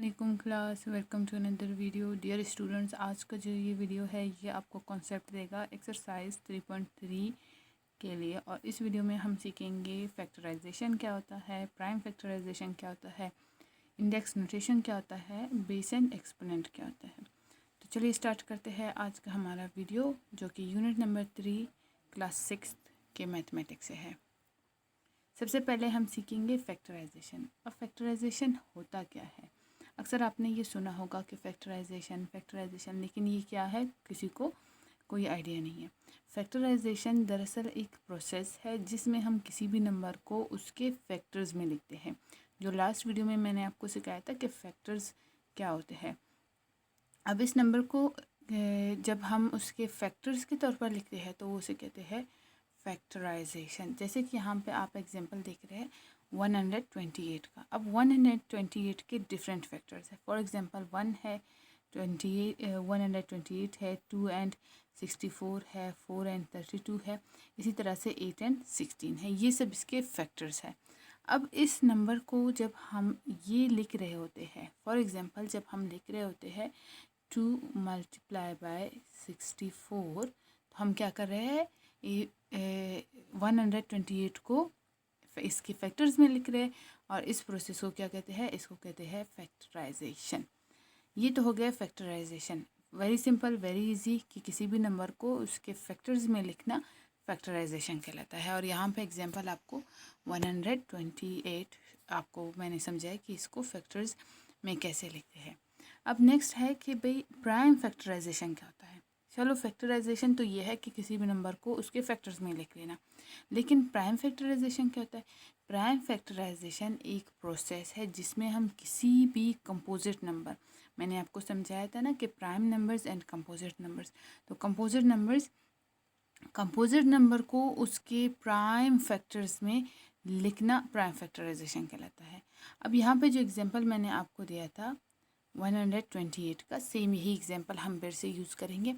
वालेकुम class, welcome to another video. Dear students, आज का जो ये वीडियो है ये आपको कॉन्सेप्ट देगा एक्सरसाइज 3.3 के लिए। और इस वीडियो में हम सीखेंगे फैक्टराइजेशन क्या होता है, प्राइम फैक्टराइजेशन क्या होता है, इंडेक्स नोटेशन क्या होता है, बेस एंड एक्सपोनेंट क्या होता है। तो चलिए स्टार्ट करते हैं आज का हमारा वीडियो, जो कि यूनिट नंबर 3 क्लास 6 के मैथमेटिक्स से है। सबसे पहले हम सीखेंगे फैक्टराइजेशन। अब फैक्टराइजेशन होता क्या है? अक्सर आपने ये सुना होगा कि फैक्टराइजेशन, लेकिन ये क्या है किसी को कोई आइडिया नहीं है। फैक्टराइजेशन दरअसल एक प्रोसेस है जिसमें हम किसी भी नंबर को उसके फैक्टर्स में लिखते हैं। जो लास्ट वीडियो में मैंने आपको सिखाया था कि फैक्टर्स क्या होते हैं। अब इस नंबर को जब हम उसके फैक्टर्स के तौर पर लिखते हैं तो वो उसे कहते हैं फैक्टराइजेशन। जैसे कि यहाँ पे आप एग्जांपल देख रहे हैं 128 का। अब 128 के डिफरेंट फैक्टर्स है। फॉर एग्जांपल 1 है 128 है, 2 एंड 64 है, 4 एंड 32 है, इसी तरह से 8 एंड 16 है। ये सब इसके फैक्टर्स है। अब इस नंबर को जब हम ये लिख रहे होते हैं, फॉर एग्जांपल जब हम लिख रहे होते हैं 2 मल्टीप्लाई बाय 64, तो हम क्या कर रहे हैं, 128 को इसके फैक्टर्स में लिख रहे हैं। और इस प्रोसेस को क्या कहते हैं? इसको कहते हैं फैक्टराइजेशन। ये तो हो गया factorisation. Very simple, very easy कि किसी भी नंबर को उसके फैक्टर्स में लिखना फैक्टराइजेशन कहलाता है। और यहाँ पे एग्जांपल आपको 128 आपको मैंने समझाया कि इसको फैक्टर्स में कैसे लिखते हैं। अब नेक्स्ट है कि भाई प्राइम फैक्टराइजेशन क्या होता है। चलो, फैक्टराइजेशन तो ये है कि किसी भी नंबर को उसके फैक्टर्स में लिख लेना, लेकिन प्राइम फैक्टराइजेशन क्या होता है? प्राइम फैक्टराइजेशन एक प्रोसेस है जिसमें हम किसी भी कंपोजिट नंबर, मैंने आपको समझाया था ना कि prime numbers and composite numbers, तो कंपोजिट नंबर को उसके प्राइम फैक्टर्स में लिखना प्राइम फैक्टराइजेशन कहलाता है। अब यहाँ पे जो एग्जांपल मैंने आपको दिया था 128 का, सेम यही एग्जांपल हम फिर से यूज़ करेंगे।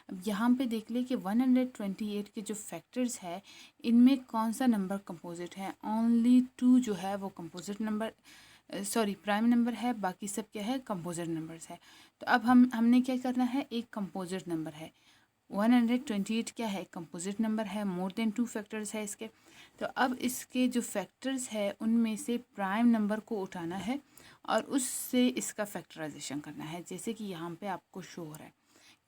अब यहाँ पे देख ले कि 128 के जो फैक्टर्स है इनमें कौन सा नंबर कंपोजिट है। ओनली 2 जो है वो कंपोजिट नंबर, प्राइम नंबर है, बाकी सब क्या है, कंपोजिट नंबर्स है। तो अब हमने क्या करना है, एक कंपोजिट नंबर है 128 क्या है, कंपोजिट नंबर है, मोर देन 2 फैक्टर्स है इसके। तो अब इसके जो फैक्टर्स है उनमें से प्राइम नंबर को उठाना है और उससे इसका फैक्टराइजेशन करना है। जैसे कि यहाँ पे आपको शो हो रहा है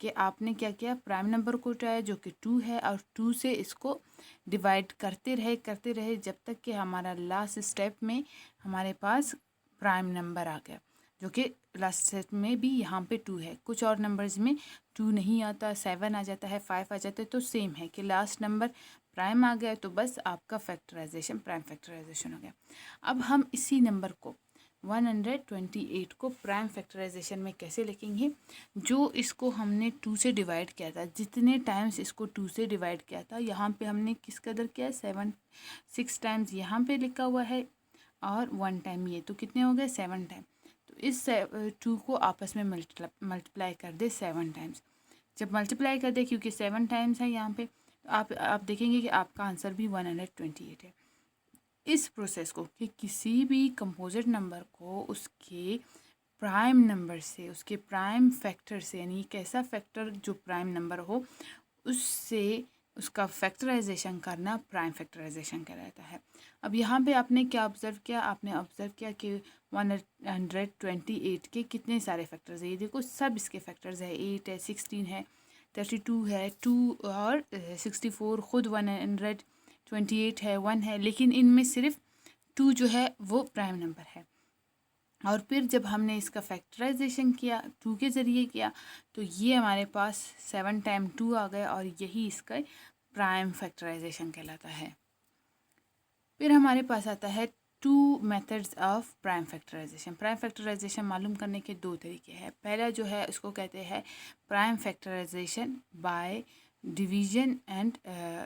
कि आपने क्या किया, प्राइम नंबर को उठाया जो कि 2 है, और 2 से इसको डिवाइड करते रहे जब तक कि हमारा लास्ट स्टेप में हमारे पास प्राइम नंबर आ गया, जो कि लास्ट स्टेप में भी यहाँ पे 2 है। कुछ और नंबर्स में 2 नहीं आता, 7 आ जाता है, 5 आ जाता है, तो सेम है कि लास्ट नंबर प्राइम आ गया तो बस आपका फैक्टराइजेशन प्राइम फैक्टराइजेशन हो गया। अब हम इसी नंबर को 128 को प्राइम फैक्टराइजेशन में कैसे लिखेंगे? जो इसको हमने 2 से डिवाइड किया था, जितने टाइम्स इसको 2 से डिवाइड किया था, यहाँ पे हमने किस कदर किया, 6 टाइम्स यहाँ पे लिखा हुआ है और 1 टाइम ये, तो कितने हो गए, 7 टाइम। तो इस 2 को आपस में मल्टीप्लाई कर दे 7 टाइम्स। जब मल्टीप्लाई कर दे, क्योंकि 7 टाइम्स है यहाँ पे, तो आप देखेंगे कि आपका आंसर भी 128 है। इस प्रोसेस को कि किसी भी कंपोजिट नंबर को उसके प्राइम नंबर से, उसके प्राइम फैक्टर से, यानी कैसा फैक्टर जो प्राइम नंबर हो उससे उसका फैक्टराइजेशन करना प्राइम फैक्टराइजेशन कहलाता है। अब यहाँ पे आपने क्या ऑब्ज़र्व किया? आपने ऑब्ज़र्व किया कि 128 के कितने सारे फैक्टर्स है। ये देखो, सब इसके फैक्टर्स है, 8 है, 16 है, 32 है, 2 और 64, खुद 128 है, 1 है, लेकिन इनमें सिर्फ 2 जो है वो प्राइम नंबर है। और फिर जब हमने इसका फैक्टराइजेशन किया 2 के ज़रिए किया, तो ये हमारे पास 7 टाइम 2 आ गया और यही इसका प्राइम फैक्टराइजेशन कहलाता है। फिर हमारे पास आता है 2 methods of prime factorisation. Prime factorisation मालूम करने के 2 तरीके हैं। पहला जो है उसको कहते हैं prime factorisation by division and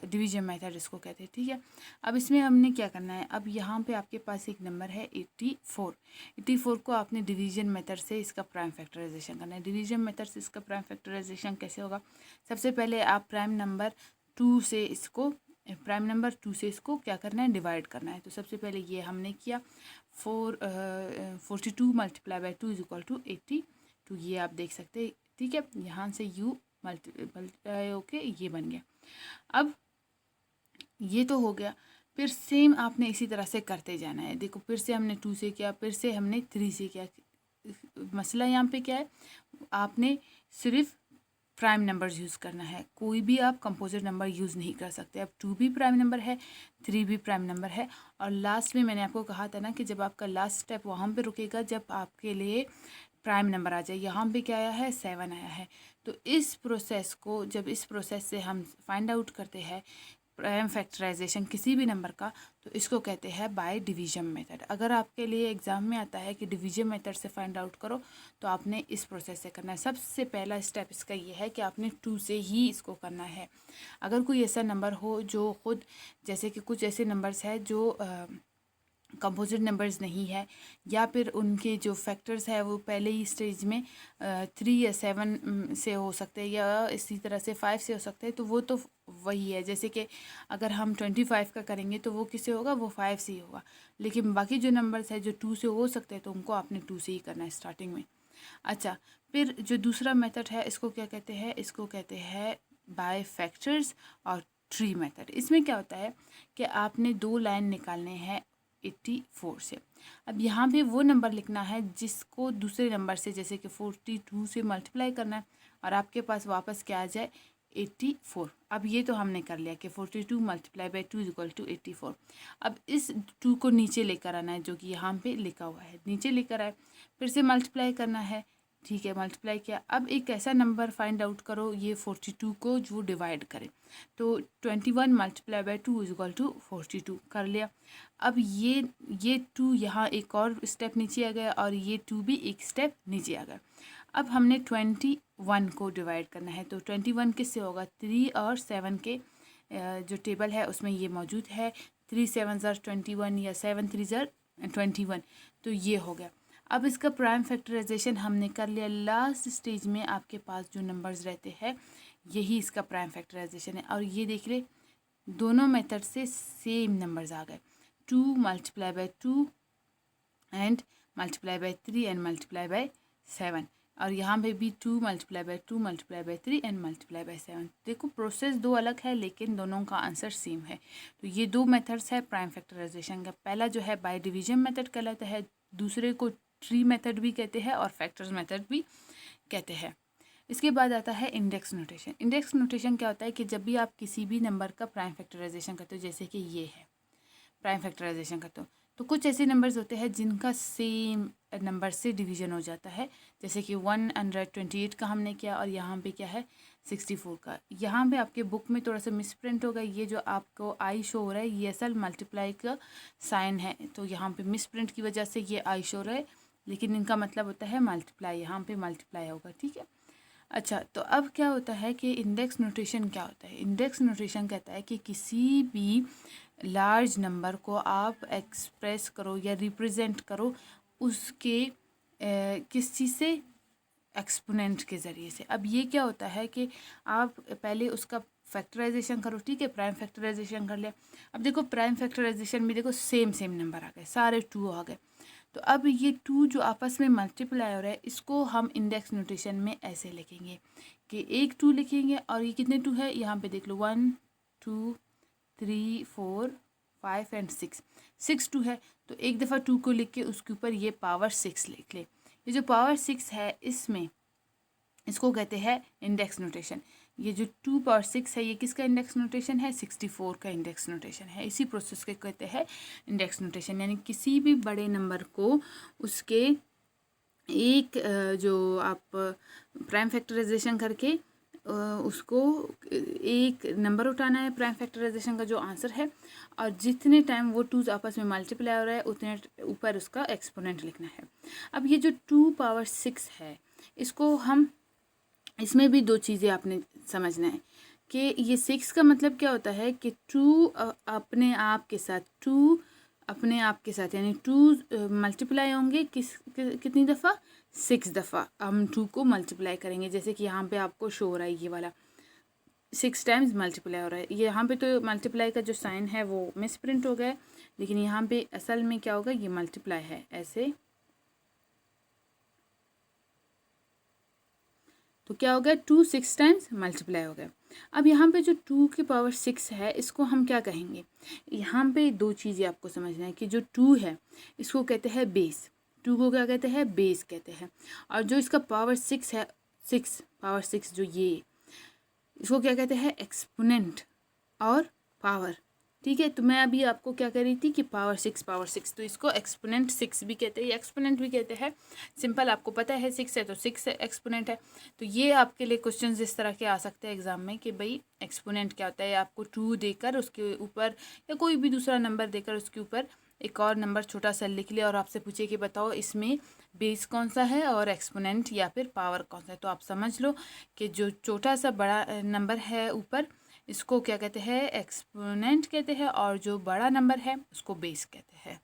division method इसको कहते हैं, ठीक है। अब इसमें हमने क्या करना है, अब यहाँ पे आपके पास एक नंबर है 84 को आपने डिवीजन मेथड से इसका प्राइम फैक्टराइजेशन करना है। डिवीजन मेथड से इसका प्राइम फैक्टराइजेशन कैसे होगा? सबसे पहले आप प्राइम नंबर 2 से इसको प्राइम नंबर 2 से इसको क्या करना है, डिवाइड करना है। तो सबसे पहले ये हमने किया 42 multiply by 2 is equal to 82। ये आप देख सकते हैं, ठीक है। यहाँ से u मल्टीप्लाई ओके ये बन गया। अब ये तो हो गया, फिर सेम आपने इसी तरह से करते जाना है। देखो फिर से हमने 2 से किया, फिर से हमने 3 से किया। मसला यहाँ पे क्या है, आपने सिर्फ प्राइम नंबर्स यूज़ करना है, कोई भी आप कंपोजिट नंबर यूज़ नहीं कर सकते। अब 2 भी प्राइम नंबर है, 3 भी प्राइम नंबर है। और लास्ट में मैंने आपको कहा था ना कि जब आपका लास्ट स्टेप वहाँ पे रुकेगा जब आपके लिए प्राइम नंबर आ जाए। यहाँ पे क्या आया है, 7 आया है। तो इस प्रोसेस को, जब इस प्रोसेस से हम फाइंड आउट करते हैं प्राइम फैक्टराइजेशन किसी भी नंबर का, तो इसको कहते हैं बाय डिवीजन मेथड। अगर आपके लिए एग्जाम में आता है कि डिवीजन मेथड से फाइंड आउट करो, तो आपने इस प्रोसेस से करना है। सबसे पहला स्टेप इसका ये है कि आपने 2 से ही इसको करना है। अगर कोई ऐसा नंबर हो जो खुद, जैसे कि कुछ ऐसे नंबर्स हैं जो कंपोजिट नंबर्स नहीं है, या फिर उनके जो फैक्टर्स है वो पहले ही स्टेज में 3 या 7 से हो सकते हैं, या इसी तरह से 5 से हो सकते हैं, तो वो तो वही है। जैसे कि अगर हम 25 का करेंगे तो वो किससे होगा, वो 5 से ही होगा। लेकिन बाकी जो नंबर्स है जो 2 से हो सकते हैं, तो उनको आपने 2 से ही करना है स्टार्टिंग में। अच्छा, फिर जो दूसरा मेथड है इसको क्या कहते हैं, इसको कहते हैं बाय फैक्टर्स और ट्री मेथड। इसमें क्या होता है कि आपने 2 लाइन निकालने हैं 84 से। अब यहाँ पे वो नंबर लिखना है जिसको दूसरे नंबर से, जैसे कि 42 से मल्टीप्लाई करना है, और आपके पास वापस क्या आ जाए, 84। अब ये तो हमने कर लिया कि 42 multiply by 2 is equal to 84। अब इस 2 को नीचे लेकर आना है, जो कि यहाँ पे लिखा हुआ है, नीचे लेकर आए, फिर से मल्टीप्लाई करना है, ठीक है, मल्टीप्लाई किया। अब एक ऐसा नंबर फाइंड आउट करो ये 42 को जो डिवाइड करे। तो 21 multiply by 2 is equal to 42 कर लिया। अब ये 2 यहाँ एक और स्टेप नीचे आ गया, और ये 2 भी एक स्टेप नीचे आ गया। अब हमने 21 को डिवाइड करना है। तो 21 किससे होगा, 3 और 7 के जो टेबल है उसमें ये मौजूद है। 3 7 ज़र 21 या 7 3 ज़र 21, तो ये हो गया। अब इसका प्राइम फैक्टराइजेशन हमने कर लिया। लास्ट स्टेज में आपके पास जो नंबर्स रहते हैं यही इसका प्राइम फैक्टराइजेशन है। और ये देख ले, दोनों मेथड से सेम नंबर्स आ गए, 2 multiply by 2 and multiply by 3 and multiply by 7। और यहाँ पे भी 2 multiply by 2 multiply by 3 and multiply by 7। देखो प्रोसेस 2 अलग है लेकिन दोनों का आंसर सेम है। तो ये 2 मेथड्स है प्राइम फैक्टराइजेशन का। पहला जो है बाय डिवीजन मेथड कहलाता है, दूसरे को ट्री मेथड भी कहते हैं और फैक्टर्स मेथड भी कहते हैं। इसके बाद आता है इंडेक्स नोटेशन। इंडेक्स नोटेशन क्या होता है कि जब भी आप किसी भी नंबर का प्राइम फैक्टराइजेशन करते हो, जैसे कि ये है प्राइम फैक्टराइजेशन करते हो, तो कुछ ऐसे नंबर्स होते हैं जिनका सेम नंबर से डिवीजन हो जाता है। जैसे कि 128 का हमने किया, और यहाँ पे क्या है 64 का। यहाँ पे आपके बुक में थोड़ा सा मिसप्रिंट होगा, ये जो आपको आई शो हो रहा है ये असल मल्टीप्लाई का साइन है, तो यहाँ पे मिसप्रिंट की वजह से ये आई शो रहा है, लेकिन इनका मतलब होता है मल्टीप्लाई, यहाँ पे मल्टीप्लाई होगा, ठीक है। अच्छा, तो अब क्या होता है कि इंडेक्स नोटेशन क्या होता है। इंडेक्स नोटेशन कहता है कि किसी भी लार्ज नंबर को आप एक्सप्रेस करो या रिप्रेजेंट करो उसके किस चीज़ से, एक्सपोनेंट के ज़रिए से। अब ये क्या होता है कि आप पहले उसका फैक्टराइजेशन करो, ठीक है, प्राइम फैक्टराइजेशन कर लिया। अब देखो प्राइम फैक्टराइजेशन में देखो सेम नंबर आ गए, सारे 2 आ गए। तो अब ये 2 जो आपस में मल्टीप्लाई हो रहा है इसको हम इंडेक्स नोटेशन में ऐसे लिखेंगे कि एक 2 लिखेंगे, और ये कितने 2 है यहाँ पे देख लो, 1 2 3 4 5 एंड 6 2 है। तो एक दफ़ा 2 को लिख के उसके ऊपर ये पावर 6 लिख ले। ये जो पावर 6 है इसमें इसको कहते हैं इंडेक्स नोटेशन। ये जो 2 पावर 6 है ये किसका इंडेक्स नोटेशन है, 64 का इंडेक्स नोटेशन है। इसी प्रोसेस के कहते हैं इंडेक्स नोटेशन। यानी किसी भी बड़े नंबर को उसके एक जो आप प्राइम फैक्टराइजेशन करके उसको एक नंबर उठाना है प्राइम फैक्टराइजेशन का जो आंसर है, और जितने टाइम वो 2 आपस में मल्टीप्लाई हो रहा है उतने ऊपर उसका एक्सपोनेंट लिखना है। अब ये जो 2 पावर 6 है इसको हम, इसमें भी 2 चीज़ें आपने समझना है कि ये 6 का मतलब क्या होता है कि 2 अपने आप के साथ, 2 अपने आप के साथ, यानी 2 मल्टीप्लाई होंगे कितनी दफ़ा, 6 दफ़ा हम 2 को मल्टीप्लाई करेंगे। जैसे कि यहाँ पे आपको शो हो रहा है ये वाला 6 टाइम्स मल्टीप्लाई हो रहा है। ये यहाँ पे तो मल्टीप्लाई का जो साइन है वो मिस प्रिंट हो गया है, लेकिन यहाँ पे असल में क्या होगा, ये मल्टीप्लाई है ऐसे। तो क्या हो गया, 2 6 टाइम्स मल्टीप्लाई हो गया। अब यहाँ पे जो 2 की पावर 6 है इसको हम क्या कहेंगे, यहाँ पे दो चीज़ें आपको समझना है कि जो 2 है इसको कहते हैं बेस, 2 को क्या कहते हैं, बेस कहते हैं। और जो इसका पावर 6 है, 6 पावर 6 जो ये, इसको क्या कहते हैं, एक्सपोनेंट और पावर। ठीक है, तो मैं अभी आपको क्या कह रही थी कि पावर 6, तो इसको एक्सपोनेंट 6 भी कहते हैं, एक्सपोनेंट भी कहते हैं। सिंपल, आपको पता है 6 है तो 6 एक्सपोनेंट है। तो ये आपके लिए क्वेश्चंस इस तरह के आ सकते हैं एग्जाम में कि भाई एक्सपोनेंट क्या होता है, आपको 2 देकर उसके ऊपर या कोई भी दूसरा नंबर देकर उसके ऊपर एक और नंबर छोटा सा लिख लिया और आपसे पूछे कि बताओ इसमें बेस कौन सा है और एक्सपोनेंट या फिर पावर कौन सा है। तो आप समझ लो कि जो छोटा सा बड़ा नंबर है ऊपर, इसको क्या कहते हैं, एक्सपोनेंट कहते हैं, और जो बड़ा नंबर है उसको बेस कहते हैं।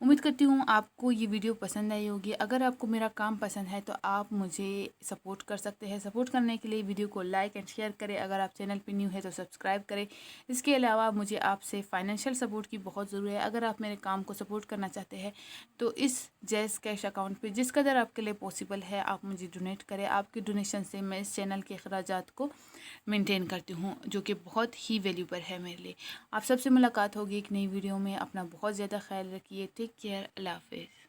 उम्मीद करती हूँ आपको ये वीडियो पसंद आई होगी। अगर आपको मेरा काम पसंद है तो आप मुझे सपोर्ट कर सकते हैं। सपोर्ट करने के लिए वीडियो को लाइक एंड शेयर करें। अगर आप चैनल पे न्यू है तो सब्सक्राइब करें। इसके अलावा मुझे आपसे फाइनेंशियल सपोर्ट की बहुत ज़रूरत है। अगर आप मेरे काम को सपोर्ट करना चाहते हैं तो इस जैज़ कैश अकाउंट पर जिस कदर आपके लिए पॉसिबल है आप मुझे डोनेट करें। आपके डोनेशन से मैं इस चैनल के अखराजात को मेंटेन करती हूँ, जो कि बहुत ही वैल्यूबल है मेरे लिए। आप सबसे मुलाकात होगी एक नई वीडियो में। अपना बहुत ज़्यादा ख्याल रखिए। Take care. अल्लाह हाफिज़।